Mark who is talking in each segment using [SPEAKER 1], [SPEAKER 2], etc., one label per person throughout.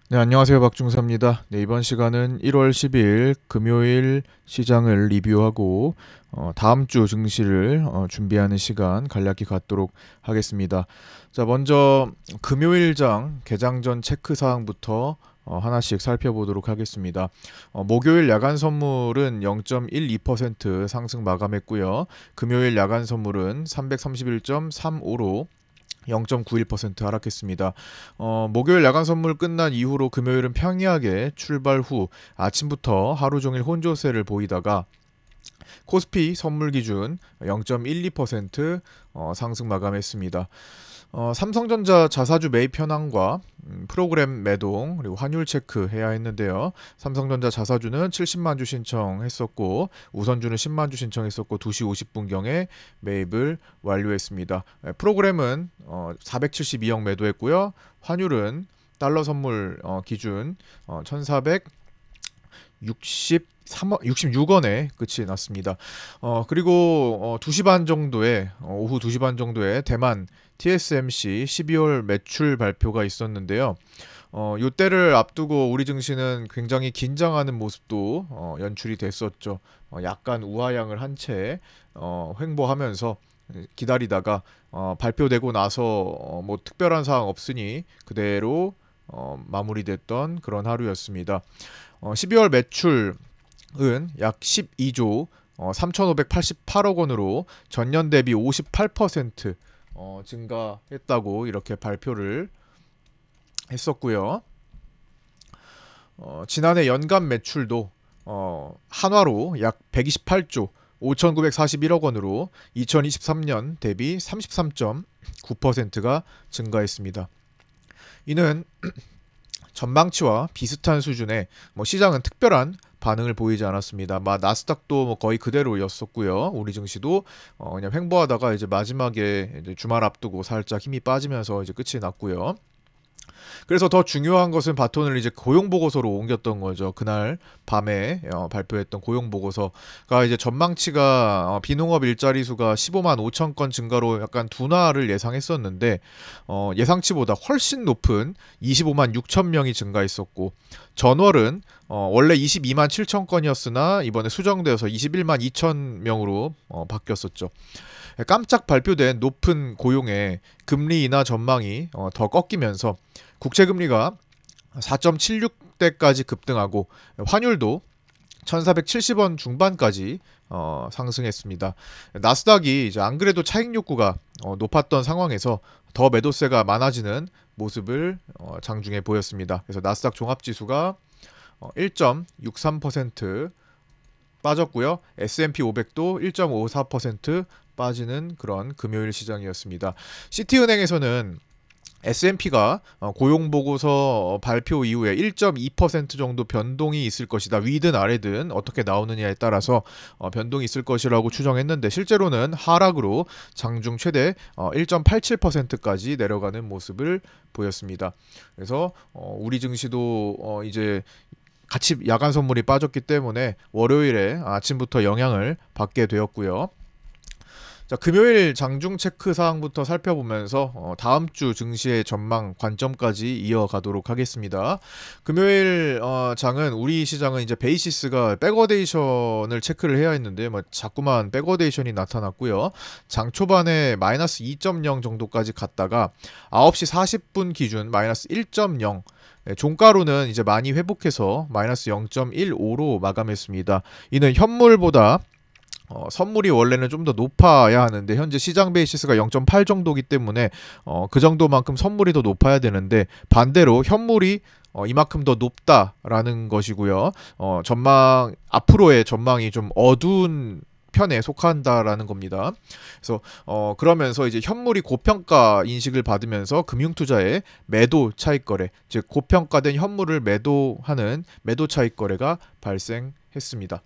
[SPEAKER 1] 네, 안녕하세요. 박중사입니다. 네, 이번 시간은 1월 12일 금요일 시장을 리뷰하고 다음 주 증시를 준비하는 시간 간략히 갖도록 하겠습니다. 자, 먼저 금요일장 개장 전 체크 사항부터 하나씩 살펴보도록 하겠습니다. 목요일 야간 선물은 0.12% 상승 마감했고요. 금요일 야간 선물은 331.35로 0.91% 하락했습니다. 목요일 야간 선물 끝난 이후로 금요일은 평이하게 출발 후 아침부터 하루 종일 혼조세를 보이다가 코스피 선물 기준 0.12% 상승 마감했습니다. 삼성전자 자사주 매입 현황과 프로그램 매동 그리고 환율 체크해야 했는데요. 삼성전자 자사주는 70만 주 신청했었고 우선주는 10만 주 신청했었고 2시 50분경에 매입을 완료했습니다. 프로그램은 472억 매도했고요. 환율은 달러 선물 기준 1,463억 66원에 끝이 났습니다. 그리고 2시 반 정도에 오후 2시 반 정도에 대만 TSMC 12월 매출 발표가 있었는데요. 요때를 앞두고 우리 증시는 굉장히 긴장하는 모습도 연출이 됐었죠. 약간 우하향을 한 채 횡보하면서 기다리다가 발표되고 나서 뭐 특별한 사항 없으니 그대로 마무리됐던 그런 하루였습니다. 12월 매출은 약 12조 3,588억 원으로 전년 대비 58% 증가했다고 이렇게 발표를 했었고요. 지난해 연간 매출도 한화로 약 128조 5,941억 원으로 2023년 대비 33.9%가 증가했습니다. 이는 전망치와 비슷한 수준의 시장은 특별한 반응을 보이지 않았습니다. 나스닥도 거의 그대로였었고요. 우리 증시도 그냥 횡보하다가 이제 마지막에 이제 주말 앞두고 살짝 힘이 빠지면서 이제 끝이 났고요. 그래서 더 중요한 것은 바톤을 이제 고용 보고서로 옮겼던 거죠. 그날 밤에 발표했던 고용 보고서가 이제 전망치가 비농업 일자리 수가 15만 5천 건 증가로 약간 둔화를 예상했었는데 예상치보다 훨씬 높은 25만 6천 명이 증가했었고 전월은 원래 22만 7천 건이었으나 이번에 수정되어서 21만 2천 명으로 바뀌었었죠. 깜짝 발표된 높은 고용에 금리 인하 전망이 더 꺾이면서 국채금리가 4.76대까지 급등하고 환율도 1470원 중반까지 상승했습니다. 나스닥이 이제 안 그래도 차익 욕구가 높았던 상황에서 더 매도세가 많아지는 모습을 장중에 보였습니다. 그래서 나스닥 종합지수가 1.63% 빠졌고요. S&P 500도 1.54% 빠지는 그런 금요일 시장이었습니다. 시티은행에서는 S&P가 고용보고서 발표 이후에 1.2% 정도 변동이 있을 것이다. 위든 아래든 어떻게 나오느냐에 따라서 변동이 있을 것이라고 추정했는데 실제로는 하락으로 장중 최대 1.87%까지 내려가는 모습을 보였습니다. 그래서 우리 증시도 이제 같이 야간 선물이 빠졌기 때문에 월요일에 아침부터 영향을 받게 되었고요. 자, 금요일 장중 체크 사항부터 살펴보면서 다음 주 증시의 전망 관점까지 이어가도록 하겠습니다. 금요일 장은 우리 시장은 이제 베이시스가 백워데이션을 체크를 해야 했는데 자꾸만 백워데이션이 나타났고요. 장 초반에 마이너스 2.0 정도까지 갔다가 9시 40분 기준 마이너스 1.0 종가로는 이제 많이 회복해서 마이너스 0.15로 마감했습니다. 이는 현물보다 선물이 원래는 좀 더 높아야 하는데 현재 시장 베이시스가 0.8 정도기 때문에 그 정도만큼 선물이 더 높아야 되는데 반대로 현물이 이만큼 더 높다라는 것이고요. 전망 앞으로의 전망이 좀 어두운 편에 속한다라는 겁니다. 그래서 그러면서 이제 현물이 고평가 인식을 받으면서 금융투자의 매도 차익 거래, 즉 고평가된 현물을 매도하는 매도 차익 거래가 발생했습니다.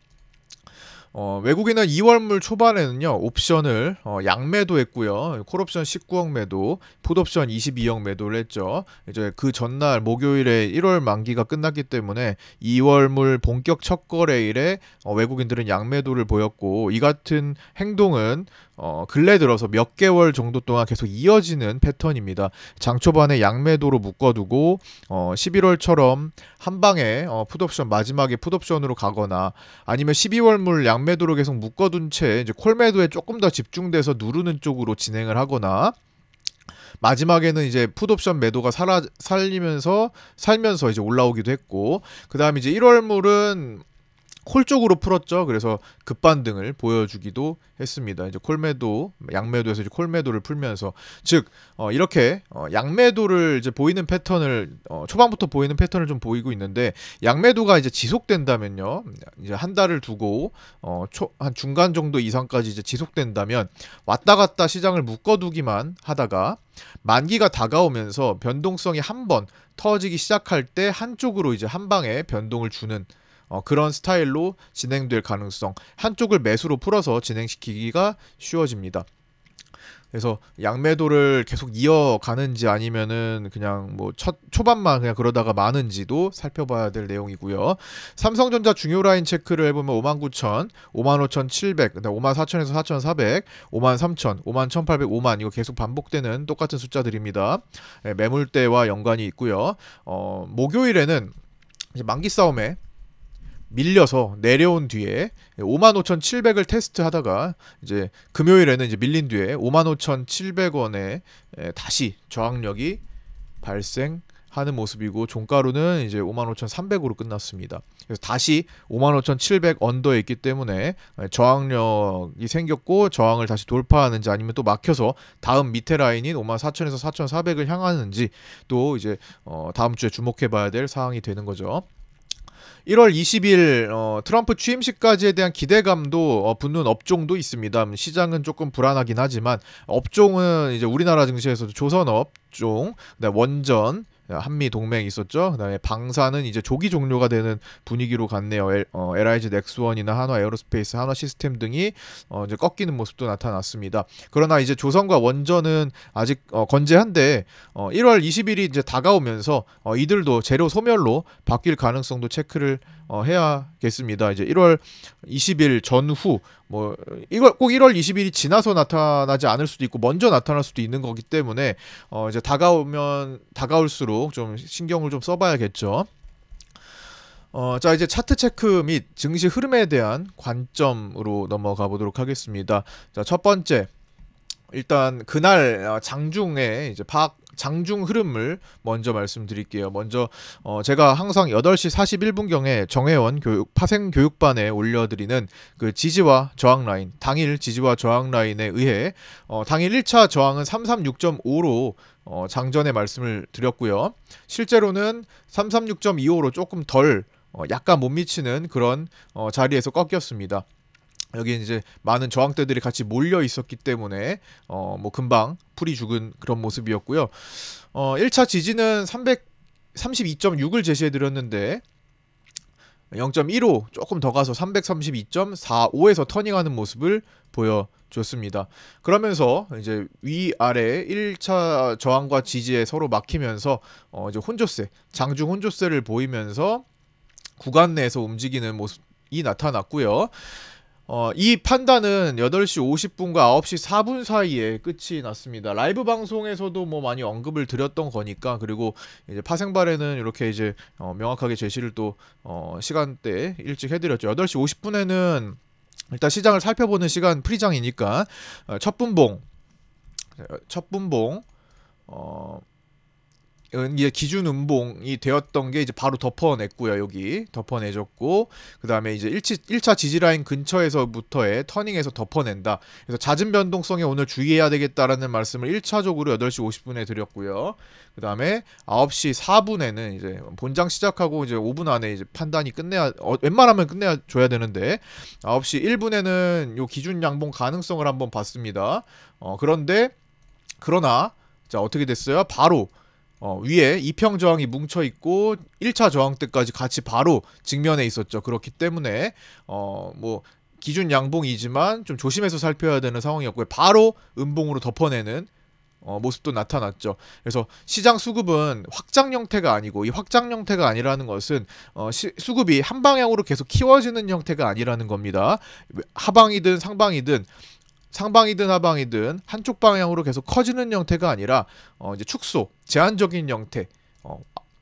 [SPEAKER 1] 외국인은 2월물 초반에는요 옵션을 양매도했고요. 콜옵션 19억 매도, 풋옵션 22억 매도를 했죠. 이제 그 전날 목요일에 1월 만기가 끝났기 때문에 2월물 본격 첫 거래일에 외국인들은 양매도를 보였고, 이 같은 행동은 근래 들어서 몇 개월 정도 동안 계속 이어지는 패턴입니다. 장 초반에 양매도로 묶어두고 11월처럼 한 방에 풋옵션 마지막에 풋옵션으로 가거나, 아니면 12월물 양매도로 계속 묶어둔 채 이제 콜매도에 조금 더 집중돼서 누르는 쪽으로 진행을 하거나, 마지막에는 이제 풋옵션 매도가 살면서 이제 올라오기도 했고, 그 다음에 이제 1월물은 콜 쪽으로 풀었죠. 그래서 급반등을 보여주기도 했습니다. 이제 콜매도, 양매도에서 이제 콜매도를 풀면서, 즉 이렇게 양매도를 이제 보이는 패턴을 초반부터 보이는 패턴을 좀 보이고 있는데, 양매도가 이제 지속된다면요, 이제 한 달을 두고 한 중간 정도 이상까지 이제 지속된다면 왔다 갔다 시장을 묶어두기만 하다가 만기가 다가오면서 변동성이 한번 터지기 시작할 때 한쪽으로 이제 한 방에 변동을 주는 그런 스타일로 진행될 가능성, 한쪽을 매수로 풀어서 진행시키기가 쉬워집니다. 그래서 양매도를 계속 이어가는지 아니면은 그냥 뭐 초반만 그냥 그러다가 마는지도 살펴봐야 될 내용이고요. 삼성전자 중요 라인 체크를 해보면 59,000, 55,700, 54,000에서 4,400, 53,000, 51,800, 50,000 이거 계속 반복되는 똑같은 숫자들입니다. 매물대와 연관이 있고요. 목요일에는 이제 만기 싸움에 밀려서 내려온 뒤에 55,700을 테스트하다가 이제 금요일에는 이제 밀린 뒤에 55,700원에 다시 저항력이 발생하는 모습이고, 종가로는 이제 55,300으로 끝났습니다. 그래서 다시 55,700 언더에 있기 때문에 저항력이 생겼고, 저항을 다시 돌파하는지 아니면 또 막혀서 다음 밑에 라인인 54,000에서 4,400을 향하는지 또 이제 다음 주에 주목해봐야 될 사항이 되는 거죠. 1월 20일 트럼프 취임식까지에 대한 기대감도 붙는 업종도 있습니다. 시장은 조금 불안하긴 하지만 업종은 이제 우리나라 증시에서도 조선업종, 원전, 한미 동맹 있었죠. 그다음에 방사는 이제 조기 종료가 되는 분위기로 갔네요. LIG 넥스원이나 한화 에어로스페이스, 한화 시스템 등이 이제 꺾이는 모습도 나타났습니다. 그러나 이제 조선과 원전은 아직 건재한데 1월 20일이 이제 다가오면서 이들도 재료 소멸로 바뀔 가능성도 체크를 해야겠습니다. 이제 1월 20일 전후 뭐 이걸 꼭 1월 20일이 지나서 나타나지 않을 수도 있고 먼저 나타날 수도 있는 거기 때문에 이제 다가올수록 좀 신경을 좀 써봐야겠죠. 자, 이제 차트 체크 및 증시 흐름에 대한 관점으로 넘어가 보도록 하겠습니다. 자, 첫 번째, 일단 그날 장중에 이제 장중 흐름을 먼저 말씀드릴게요. 먼저 제가 항상 8시 41분경에 정혜원 파생 교육반에 올려드리는 그 지지와 저항 라인, 당일 지지와 저항 라인에 의해 당일 1차 저항은 336.5로 장전에 말씀을 드렸고요. 실제로는 336.25로 조금 덜 약간 못 미치는 그런 자리에서 꺾였습니다. 여기 이제 많은 저항대들이 같이 몰려 있었기 때문에 뭐 금방 풀이 죽은 그런 모습이었고요. 1차 지지는 332.6을 제시해 드렸는데 0.15 조금 더 가서 332.45에서 터닝하는 모습을 보여줬습니다. 그러면서 이제 위아래 1차 저항과 지지에 서로 막히면서 이제 혼조세, 장중 혼조세를 보이면서 구간 내에서 움직이는 모습이 나타났고요. 이 판단은 8시 50분과 9시 4분 사이에 끝이 났습니다. 라이브 방송에서도 뭐 많이 언급을 드렸던 거니까, 그리고 이제 파생발에는 이렇게 이제 명확하게 제시를 또 시간대 일찍 해드렸죠. 8시 50분에는 일단 시장을 살펴보는 시간 프리장이니까 첫 분봉 이게 기준 음봉이 되었던 게 이제 바로 덮어냈고요. 여기 덮어내줬고, 그 다음에 이제 1차 지지라인 근처에서부터의 터닝에서 덮어낸다. 그래서 잦은 변동성에 오늘 주의해야 되겠다라는 말씀을 1차적으로 8시 50분에 드렸고요. 그 다음에 9시 4분에는 이제 본장 시작하고 이제 5분 안에 이제 판단이 웬만하면 끝내줘야 되는데 9시 1분에는 요 기준 양봉 가능성을 한번 봤습니다. 그러나 자, 어떻게 됐어요? 바로 위에 이평 저항이 뭉쳐 있고 1차 저항 때까지 같이 바로 직면에 있었죠. 그렇기 때문에 뭐 기준 양봉이지만 좀 조심해서 살펴야 되는 상황이었고요. 바로 음봉으로 덮어내는 모습도 나타났죠. 그래서 시장 수급은 확장 형태가 아니고, 이 확장 형태가 아니라는 것은 수급이 한 방향으로 계속 키워지는 형태가 아니라는 겁니다. 하방이든 상방이든 하방이든 한쪽 방향으로 계속 커지는 형태가 아니라 이제 축소, 제한적인 형태,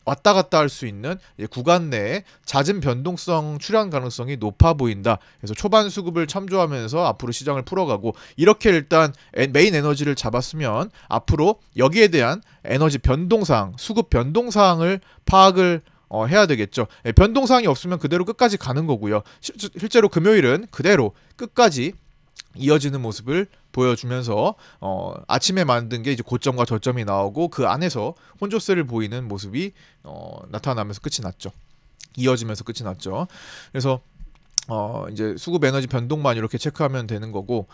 [SPEAKER 1] 왔다 갔다 할 수 있는 구간 내에 잦은 변동성 출현 가능성이 높아 보인다. 그래서 초반 수급을 참조하면서 앞으로 시장을 풀어가고, 이렇게 일단 메인 에너지를 잡았으면 앞으로 여기에 대한 에너지 변동사항, 수급 변동사항을 파악을 해야 되겠죠. 변동사항이 없으면 그대로 끝까지 가는 거고요. 실제로 금요일은 그대로 끝까지 이어지는 모습을 보여주면서 아침에 만든 게 이제 고점과 저점이 나오고, 그 안에서 혼조세를 보이는 모습이 나타나면서 끝이 났죠. 이어지면서 끝이 났죠. 그래서 이제 수급 에너지 변동만 이렇게 체크하면 되는 거고,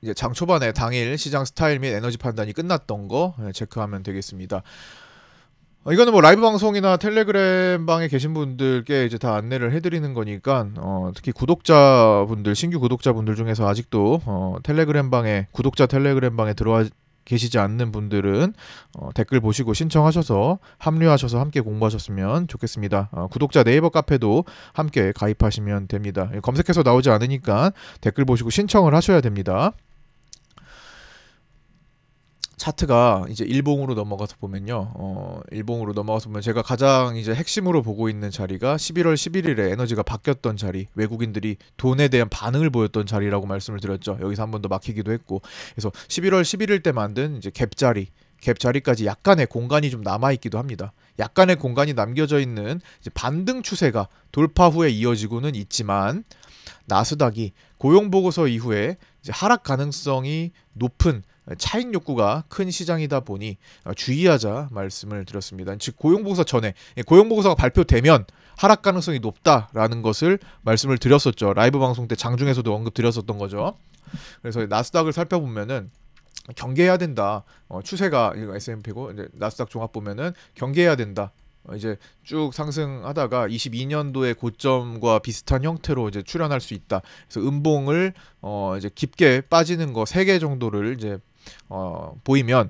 [SPEAKER 1] 이제 장 초반에 당일 시장 스타일 및 에너지 판단이 끝났던 거 체크하면 되겠습니다. 이거는 뭐 라이브 방송이나 텔레그램 방에 계신 분들께 이제 다 안내를 해드리는 거니까, 특히 구독자분들, 신규 구독자분들 중에서 아직도 텔레그램 방에, 구독자 텔레그램 방에 들어와 계시지 않는 분들은 댓글 보시고 신청하셔서 합류하셔서 함께 공부하셨으면 좋겠습니다. 구독자 네이버 카페도 함께 가입하시면 됩니다. 검색해서 나오지 않으니까 댓글 보시고 신청을 하셔야 됩니다. 차트가 이제 일봉으로 넘어가서 보면요, 일봉으로 넘어가서 보면 제가 가장 이제 핵심으로 보고 있는 자리가 11월 11일에 에너지가 바뀌었던 자리, 외국인들이 돈에 대한 반응을 보였던 자리라고 말씀을 드렸죠. 여기서 한 번 더 막히기도 했고, 그래서 11월 11일 때 만든 이제 갭 자리까지 약간의 공간이 좀 남아 있기도 합니다. 약간의 공간이 남겨져 있는 이제 반등 추세가 돌파 후에 이어지고는 있지만, 나스닥이 고용 보고서 이후에 이제 하락 가능성이 높은 차익 욕구가 큰 시장이다 보니 주의하자 말씀을 드렸습니다. 즉 고용보고서 전에, 고용보고서가 발표되면 하락 가능성이 높다라는 것을 말씀을 드렸었죠. 라이브 방송 때 장중에서도 언급드렸었던 거죠. 그래서 나스닥을 살펴보면은 경계해야 된다. 추세가 이거 S&P고 이제 나스닥 종합 보면은 경계해야 된다. 이제 쭉 상승하다가 22년도의 고점과 비슷한 형태로 이제 출현할 수 있다. 그래서 음봉을 이제 깊게 빠지는 거 3개 정도를 이제 보이면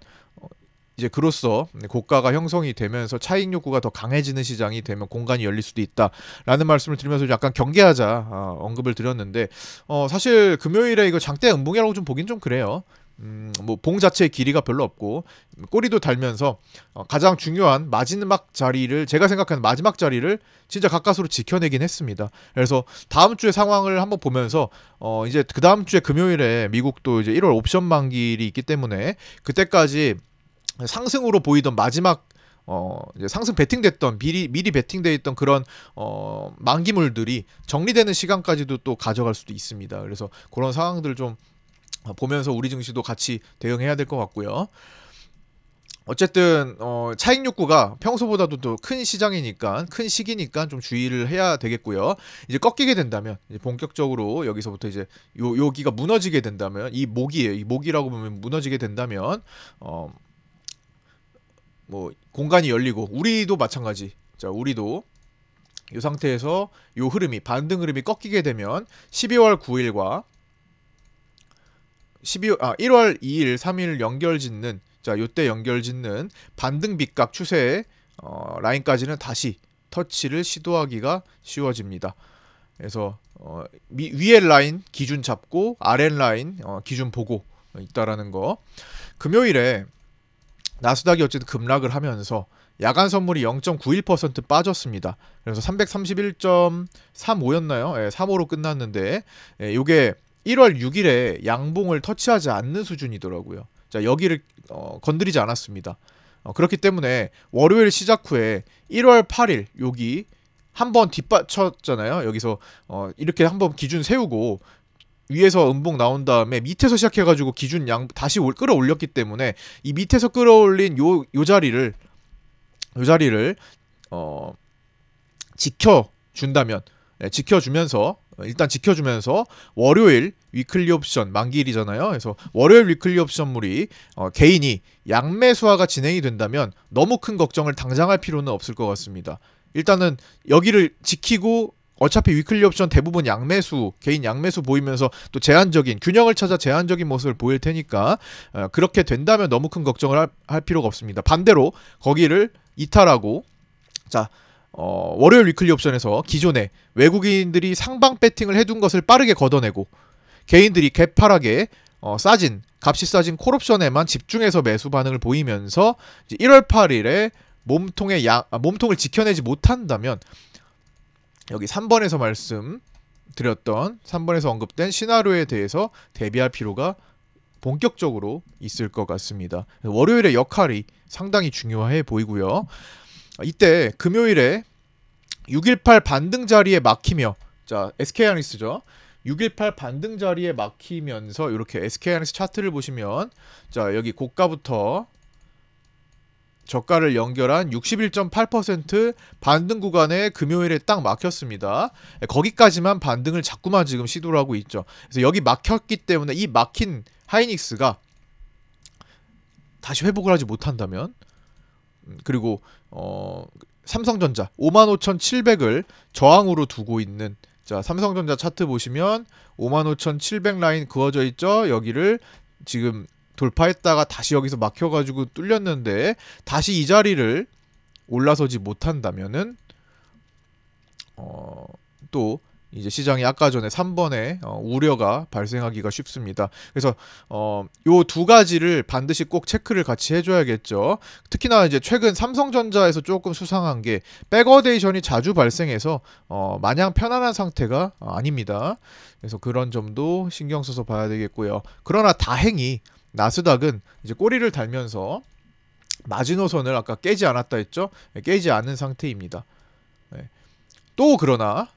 [SPEAKER 1] 이제 그로써 고가가 형성이 되면서 차익 욕구가 더 강해지는 시장이 되면 공간이 열릴 수도 있다라는 말씀을 드리면서 약간 경계하자 언급을 드렸는데, 사실 금요일에 이거 장대 음봉이라고 좀 보긴 좀 그래요. 뭐 봉 자체의 길이가 별로 없고 꼬리도 달면서 가장 중요한 마지막 자리를, 제가 생각하는 마지막 자리를 진짜 가까스로 지켜내긴 했습니다. 그래서 다음 주의 상황을 한번 보면서 이제 그 다음 주에 금요일에 미국도 이제 1월 옵션 만기일이 있기 때문에 그때까지 상승으로 보이던 마지막 이제 상승 베팅됐던 미리 베팅돼 있던 그런 만기물들이 정리되는 시간까지도 또 가져갈 수도 있습니다. 그래서 그런 상황들 좀 보면서 우리 증시도 같이 대응해야 될 것 같고요. 어쨌든 차익 욕구가 평소보다도 더 큰 시장이니까, 큰 시기니까 좀 주의를 해야 되겠고요. 이제 꺾이게 된다면, 이제 본격적으로 여기서부터 이제 여기가 무너지게 된다면, 이 목이에요. 이 목이라고 보면 무너지게 된다면 뭐 공간이 열리고, 우리도 마찬가지. 자, 우리도 이 상태에서 요 흐름이, 반등 흐름이 꺾이게 되면 12월 9일과 1월 2일, 3일 연결짓는, 자, 요때 연결짓는 반등 빗각 추세의 라인까지는 다시 터치를 시도하기가 쉬워집니다. 그래서 위에 라인 기준 잡고 아래 라인 기준 보고 있다라는 거. 금요일에 나스닥이 어쨌든 급락을 하면서 야간 선물이 0.91% 빠졌습니다. 그래서 331.35였나요? 예, 35로 끝났는데, 요게 1월 6일에 양봉을 터치하지 않는 수준이더라고요. 자, 여기를 건드리지 않았습니다. 그렇기 때문에 월요일 시작 후에 1월 8일 여기 한번 뒷받쳤잖아요. 여기서 이렇게 한번 기준 세우고 위에서 음봉 나온 다음에 밑에서 시작해가지고 기준 양 다시 끌어올렸기 때문에 이 밑에서 끌어올린 요 자리를 지켜준다면, 지켜주면서 일단 지켜주면서 월요일 위클리 옵션 만기일이잖아요. 그래서 월요일 위클리 옵션물이 개인이 양매수화가 진행이 된다면 너무 큰 걱정을 당장 할 필요는 없을 것 같습니다. 일단은 여기를 지키고 어차피 위클리 옵션 대부분 양매수, 개인 양매수 보이면서 또 제한적인 균형을 찾아 제한적인 모습을 보일 테니까 그렇게 된다면 너무 큰 걱정을 할 필요가 없습니다. 반대로 거기를 이탈하고 자 월요일 위클리 옵션에서 기존에 외국인들이 상방 배팅을 해둔 것을 빠르게 걷어내고 개인들이 개파락에 값이 싸진 콜옵션에만 집중해서 매수 반응을 보이면서 이제 1월 8일에 몸통을 지켜내지 못한다면 여기 3번에서 말씀드렸던 3번에서 언급된 시나리오에 대해서 대비할 필요가 본격적으로 있을 것 같습니다. 월요일의 역할이 상당히 중요해 보이고요. 이때 금요일에 618 반등 자리에 막히며 자 SK하이닉스죠. 618 반등 자리에 막히면서 이렇게 SK하이닉스 차트를 보시면 자 여기 고가부터 저가를 연결한 61.8% 반등 구간에 금요일에 딱 막혔습니다. 거기까지만 반등을 자꾸만 지금 시도를 하고 있죠. 그래서 여기 막혔기 때문에 이 막힌 하이닉스가 다시 회복을 하지 못한다면 그리고 삼성전자 55,700을 저항으로 두고 있는 자 삼성전자 차트 보시면 55,700 라인 그어져 있죠. 여기를 지금 돌파했다가 다시 여기서 막혀가지고 뚫렸는데 다시 이 자리를 올라서지 못한다면은 또 이제 시장이 아까 전에 3번에 우려가 발생하기가 쉽습니다. 그래서 요 두 가지를 반드시 꼭 체크를 같이 해줘야겠죠. 특히나 이제 최근 삼성전자에서 조금 수상한 게 백어데이션이 자주 발생해서 마냥 편안한 상태가 아닙니다. 그래서 그런 점도 신경 써서 봐야 되겠고요. 그러나 다행히 나스닥은 이제 꼬리를 달면서 마지노선을 아까 깨지 않았다 했죠. 깨지 않은 상태입니다. 네. 또 그러나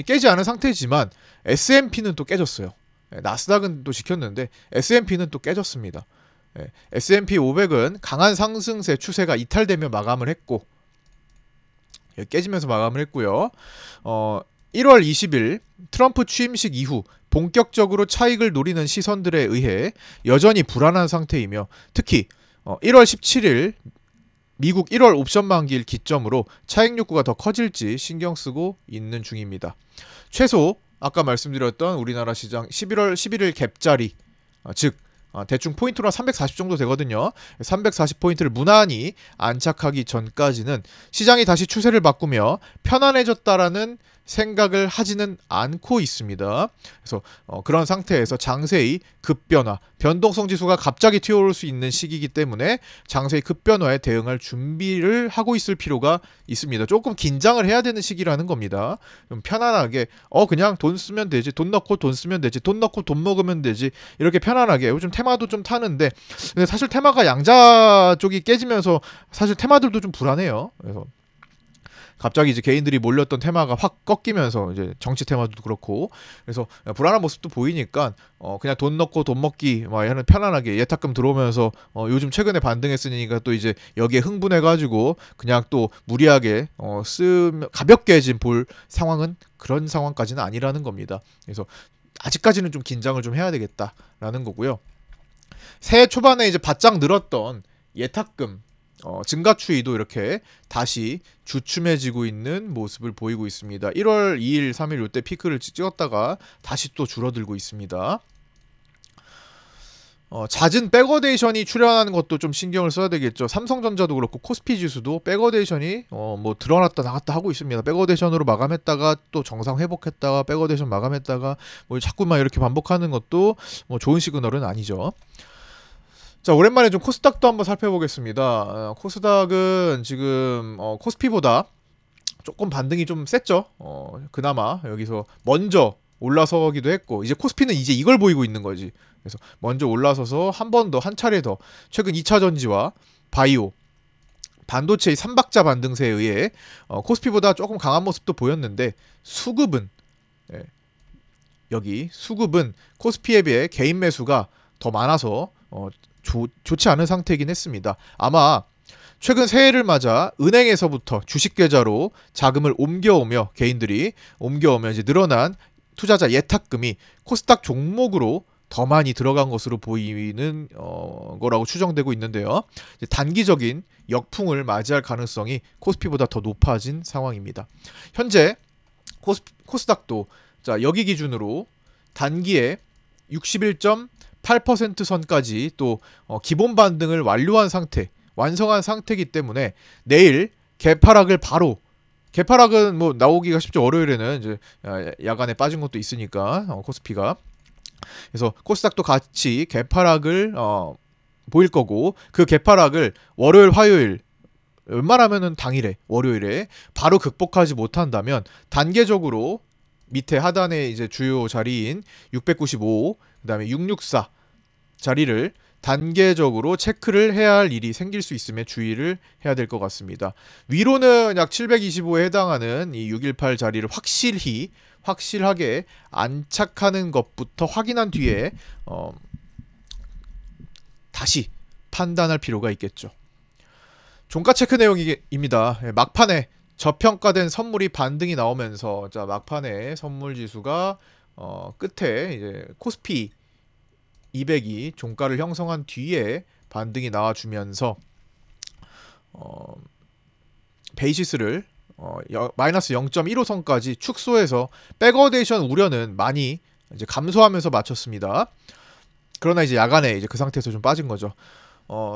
[SPEAKER 1] 깨지 않은 상태지만 S&P는 또 깨졌어요. 나스닥은 또 지켰는데 S&P는 또 깨졌습니다. S&P 500은 강한 상승세 추세가 이탈되며 마감을 했고 깨지면서 마감을 했고요. 1월 20일 트럼프 취임식 이후 본격적으로 차익을 노리는 시선들에 의해 여전히 불안한 상태이며 특히 1월 17일 미국 1월 옵션 만기일 기점으로 차익 욕구가 더 커질지 신경 쓰고 있는 중입니다. 최소 아까 말씀드렸던 우리나라 시장 11월 11일 갭자리 즉 대충 포인트로 340 정도 되거든요. 340포인트를 무난히 안착하기 전까지는 시장이 다시 추세를 바꾸며 편안해졌다라는 생각을 하지는 않고 있습니다. 그래서 그런 상태에서 장세의 급변화, 변동성 지수가 갑자기 튀어오를 수 있는 시기이기 때문에 장세의 급변화에 대응할 준비를 하고 있을 필요가 있습니다. 조금 긴장을 해야 되는 시기라는 겁니다. 좀 편안하게 그냥 돈 쓰면 되지, 돈 넣고 돈 쓰면 되지, 돈 넣고 돈 먹으면 되지 이렇게 편안하게 요즘 테마도 좀 타는데 근데 사실 테마가 양자 쪽이 깨지면서 사실 테마들도 좀 불안해요. 그래서 갑자기 이제 개인들이 몰렸던 테마가 확 꺾이면서 이제 정치 테마도 그렇고 그래서 불안한 모습도 보이니까 그냥 돈 넣고 돈 먹기 막 하는 편안하게 예탁금 들어오면서 요즘 최근에 반등했으니까 또 이제 여기에 흥분해가지고 그냥 또 무리하게 가볍게 좀 볼 상황은 그런 상황까지는 아니라는 겁니다. 그래서 아직까지는 좀 긴장을 좀 해야 되겠다라는 거고요. 새해 초반에 이제 바짝 늘었던 예탁금 증가 추이도 이렇게 다시 주춤해지고 있는 모습을 보이고 있습니다. 1월 2일, 3일 이때 피크를 찍었다가 다시 또 줄어들고 있습니다. 잦은 백어데이션이 출현하는 것도 좀 신경을 써야 되겠죠. 삼성전자도 그렇고 코스피 지수도 백어데이션이 뭐 드러났다 나갔다 하고 있습니다. 백어데이션으로 마감했다가 또 정상 회복했다가 백어데이션 마감했다가 뭐 자꾸만 이렇게 반복하는 것도 뭐 좋은 시그널은 아니죠. 자, 오랜만에 좀 코스닥도 한번 살펴보겠습니다. 코스닥은 지금 코스피보다 조금 반등이 좀 셌죠. 그나마 여기서 먼저 올라서기도 했고 이제 코스피는 이제 이걸 보이고 있는 거지. 그래서 먼저 올라서서 한 번 더, 한 차례 더 최근 2차 전지와 바이오, 반도체의 3박자 반등세에 의해 코스피보다 조금 강한 모습도 보였는데 수급은 여기 수급은 코스피에 비해 개인 매수가 더 많아서 좋지 않은 상태이긴 했습니다. 아마 최근 새해를 맞아 은행에서부터 주식 계좌로 자금을 옮겨오며 개인들이 옮겨오며 이제 늘어난 투자자 예탁금이 코스닥 종목으로 더 많이 들어간 것으로 보이는 거라고 추정되고 있는데요. 이제 단기적인 역풍을 맞이할 가능성이 코스피보다 더 높아진 상황입니다. 현재 코스닥도 자 여기 기준으로 단기에 61.8% 선까지 또 기본 반등을 완료한 상태, 완성한 상태이기 때문에 내일 개파락을 바로 개파락은 뭐 나오기가 쉽죠. 월요일에는 이제 야간에 빠진 것도 있으니까 코스피가 그래서 코스닥도 같이 개파락을 보일 거고 그 개파락을 월요일, 화요일 웬만하면은 당일에 월요일에 바로 극복하지 못한다면 단계적으로 밑에 하단에 이제 주요 자리인 695 그다음에 664 자리를 단계적으로 체크를 해야 할 일이 생길 수 있음에 주의를 해야 될 것 같습니다. 위로는 약 725에 해당하는 이 618 자리를 확실하게 안착하는 것부터 확인한 뒤에 다시 판단할 필요가 있겠죠. 종가 체크 내용입니다. 막판에 저평가된 선물이 반등이 나오면서 자 막판에 선물 지수가 끝에 이제 코스피 200이 종가를 형성한 뒤에 반등이 나와주면서 베이시스를 마이너스 0.15선까지 축소해서 백어데이션 우려는 많이 이제 감소하면서 마쳤습니다. 그러나 이제 야간에 이제 그 상태에서 좀 빠진 거죠.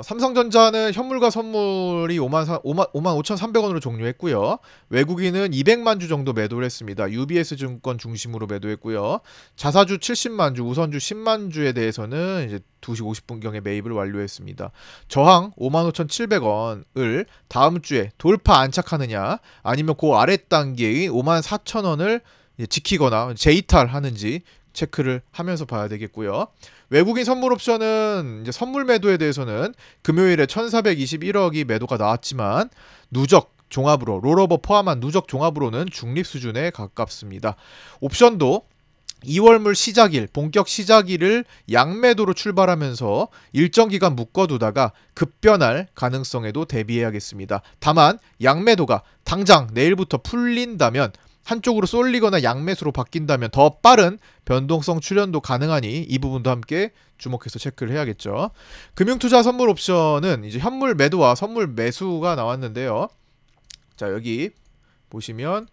[SPEAKER 1] 삼성전자는 현물과 선물이 55,300원으로 종료했고요. 외국인은 200만 주 정도 매도를 했습니다. UBS 증권 중심으로 매도했고요. 자사주 70만 주, 우선주 10만 주에 대해서는 이제 2시 50분경에 매입을 완료했습니다. 저항 55,700원을 다음 주에 돌파 안착하느냐 아니면 그 아래 단계인 54,000원을 지키거나 재이탈하는지 체크를 하면서 봐야 되겠고요. 외국인 선물 옵션은 이제 선물 매도에 대해서는 금요일에 1421억이 매도가 나왔지만 누적 종합으로 롤오버 포함한 누적 종합으로는 중립 수준에 가깝습니다. 옵션도 2월물 시작일, 본격 시작일을 양매도로 출발하면서 일정 기간 묶어두다가 급변할 가능성에도 대비해야겠습니다. 다만 양매도가 당장 내일부터 풀린다면 한쪽으로 쏠리거나 양매수로 바뀐다면 더 빠른 변동성 출현도 가능하니 이 부분도 함께 주목해서 체크를 해야겠죠. 금융투자 선물 옵션은 이제 현물 매도와 선물 매수가 나왔는데요. 자 여기 보시면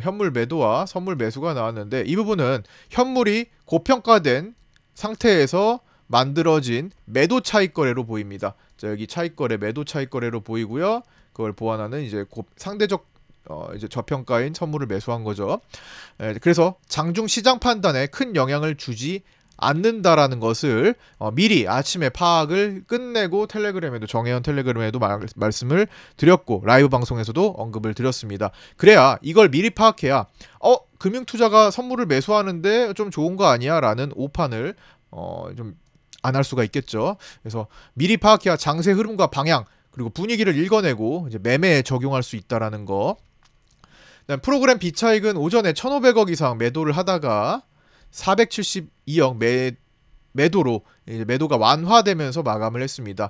[SPEAKER 1] 현물 매도와 선물 매수가 나왔는데 이 부분은 현물이 고평가된 상태에서 만들어진 매도 차익 거래로 보입니다. 자 여기 차익 거래, 매도 차익 거래로 보이고요. 그걸 보완하는 이제 상대적 이제 저평가인 선물을 매수한 거죠. 그래서 장중 시장 판단에 큰 영향을 주지 않는다라는 것을 미리 아침에 파악을 끝내고 텔레그램에도 정혜연 텔레그램에도 말씀을 드렸고 라이브 방송에서도 언급을 드렸습니다. 그래야 이걸 미리 파악해야 금융투자가 선물을 매수하는데 좀 좋은 거 아니야? 라는 오판을 좀 안 할 수가 있겠죠. 그래서 미리 파악해야 장세 흐름과 방향 그리고 분위기를 읽어내고 이제 매매에 적용할 수 있다라는 거. 프로그램 비차익은 오전에 1,500억 이상 매도를 하다가 472억 매도로 이제 매도가 완화되면서 마감을 했습니다.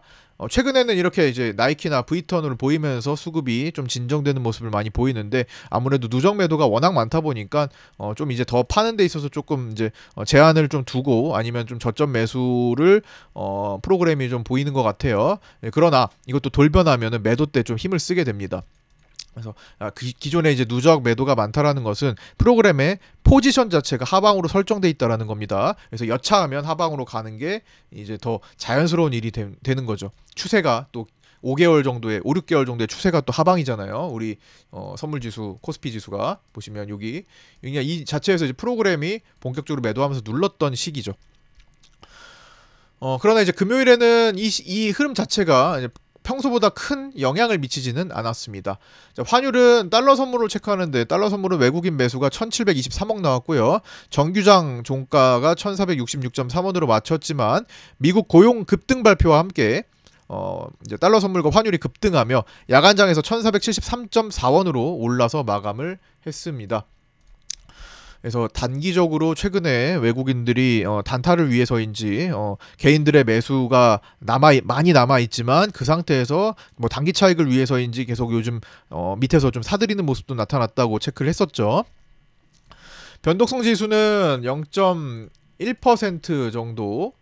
[SPEAKER 1] 최근에는 이렇게 이제 나이키나 V턴을 보이면서 수급이 좀 진정되는 모습을 많이 보이는데 아무래도 누적 매도가 워낙 많다 보니까 좀 이제 더 파는 데 있어서 조금 이제 제한을 좀 두고 아니면 좀 저점 매수를 프로그램이 좀 보이는 것 같아요. 그러나 이것도 돌변하면은 매도 때 좀 힘을 쓰게 됩니다. 그래서 기존에 이제 누적 매도가 많다라는 것은 프로그램의 포지션 자체가 하방으로 설정돼 있다라는 겁니다. 그래서 여차하면 하방으로 가는 게 이제 더 자연스러운 일이 되는 거죠. 추세가 또 5개월 정도의 5, 6개월 정도의 추세가 또 하방이잖아요. 우리 선물 지수, 코스피 지수가 보시면 여기 그냥 이 자체에서 이제 프로그램이 본격적으로 매도하면서 눌렀던 시기죠. 그러나 이제 금요일에는 이 흐름 자체가 이제 평소보다 큰 영향을 미치지는 않았습니다. 자, 환율은 달러 선물을 체크하는데 달러 선물은 외국인 매수가 1723억 나왔고요. 정규장 종가가 1466.3원으로 맞췄지만 미국 고용 급등 발표와 함께 이제 달러 선물과 환율이 급등하며 야간장에서 1473.4원으로 올라서 마감을 했습니다. 그래서 단기적으로 최근에 외국인들이 단타를 위해서인지 개인들의 매수가 많이 남아있지만 그 상태에서 뭐 단기 차익을 위해서인지 계속 요즘 밑에서 좀 사들이는 모습도 나타났다고 체크를 했었죠. 변동성 지수는 0.1% 정도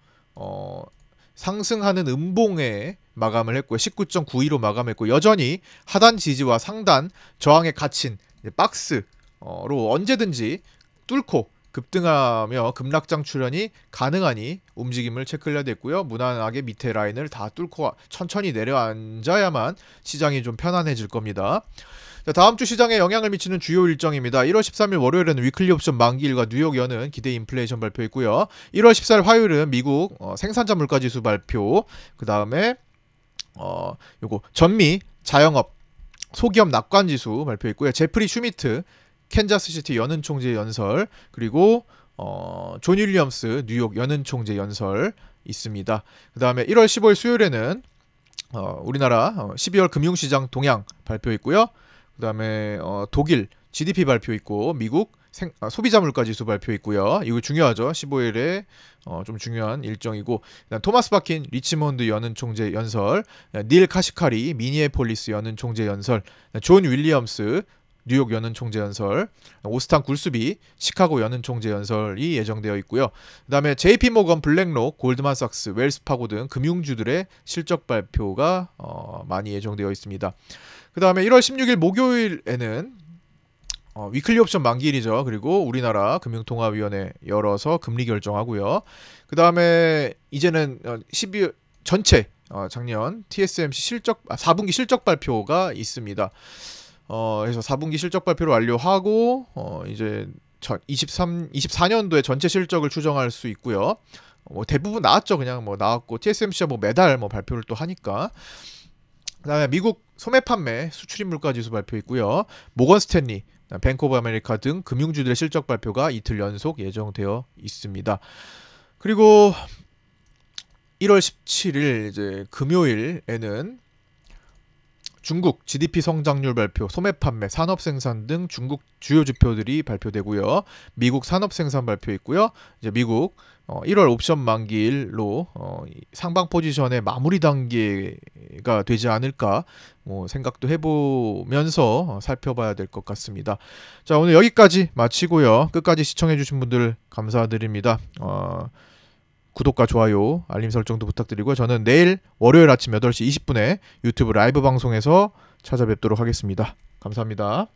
[SPEAKER 1] 상승하는 음봉에 마감을 했고요. 19.92로 마감했고 여전히 하단 지지와 상단 저항에 갇힌 박스 언제든지 뚫고 급등하며 급락장 출현이 가능하니 움직임을 체크해야 됐고요. 무난하게 밑에 라인을 다 뚫고 천천히 내려앉아야만 시장이 좀 편안해질 겁니다. 자, 다음 주 시장에 영향을 미치는 주요 일정입니다. 1월 13일 월요일에는 위클리 옵션 만기일과 뉴욕 연은 기대 인플레이션 발표 있고요. 1월 14일 화요일은 미국 생산자 물가지수 발표, 그 다음에 요거 전미 자영업 소기업 낙관지수 발표 있고요. 제프리 슈미트 캔자스시티 연은 총재 연설, 그리고 존 윌리엄스 뉴욕 연은 총재 연설 있습니다. 그 다음에 1월 15일 수요일에는 우리나라 12월 금융시장 동향 발표 있고요. 그 다음에 독일 GDP 발표 있고, 미국 소비자 물가지수 발표 있고요. 이거 중요하죠. 15일에 좀 중요한 일정이고, 토마스 바킨 리치몬드 연은 총재 연설, 닐 카시카리 미니애폴리스 연은 총재 연설, 존 윌리엄스 뉴욕 연은 총재 연설, 오스탄 굴수비 시카고 연은 총재 연설이 예정되어 있고요. 그다음에 JP 모건, 블랙록, 골드만삭스, 웰스파고 등 금융주들의 실적 발표가 많이 예정되어 있습니다. 그다음에 1월 16일 목요일에는 위클리 옵션 만기일이죠. 그리고 우리나라 금융통화위원회 열어서 금리 결정하고요. 그 다음에 이제는 12월 전체 작년 TSMC 4분기 실적 발표가 있습니다. 그래서 4분기 실적 발표를 완료하고 이제 24년도에 전체 실적을 추정할 수 있고요. 대부분 나왔죠. 그냥 나왔고, TSMC가 매달 발표를 또 하니까. 그다음에 미국 소매 판매 수출입 물가지수 발표 있고요. 모건 스탠리, 뱅크 오브 아메리카 등 금융주들의 실적 발표가 이틀 연속 예정되어 있습니다. 그리고 1월 17일 이제 금요일에는 중국 GDP 성장률 발표, 소매 판매, 산업 생산 등 중국 주요 지표들이 발표되고요. 미국 산업 생산 발표 있고요. 이제 미국 1월 옵션 만기일로 상방 포지션의 마무리 단계가 되지 않을까 생각도 해보면서 살펴봐야 될 것 같습니다. 자, 오늘 여기까지 마치고요. 끝까지 시청해주신 분들 감사드립니다. 구독과 좋아요, 알림 설정도 부탁드리고, 저는 내일 월요일 아침 8시 20분에 유튜브 라이브 방송에서 찾아뵙도록 하겠습니다. 감사합니다.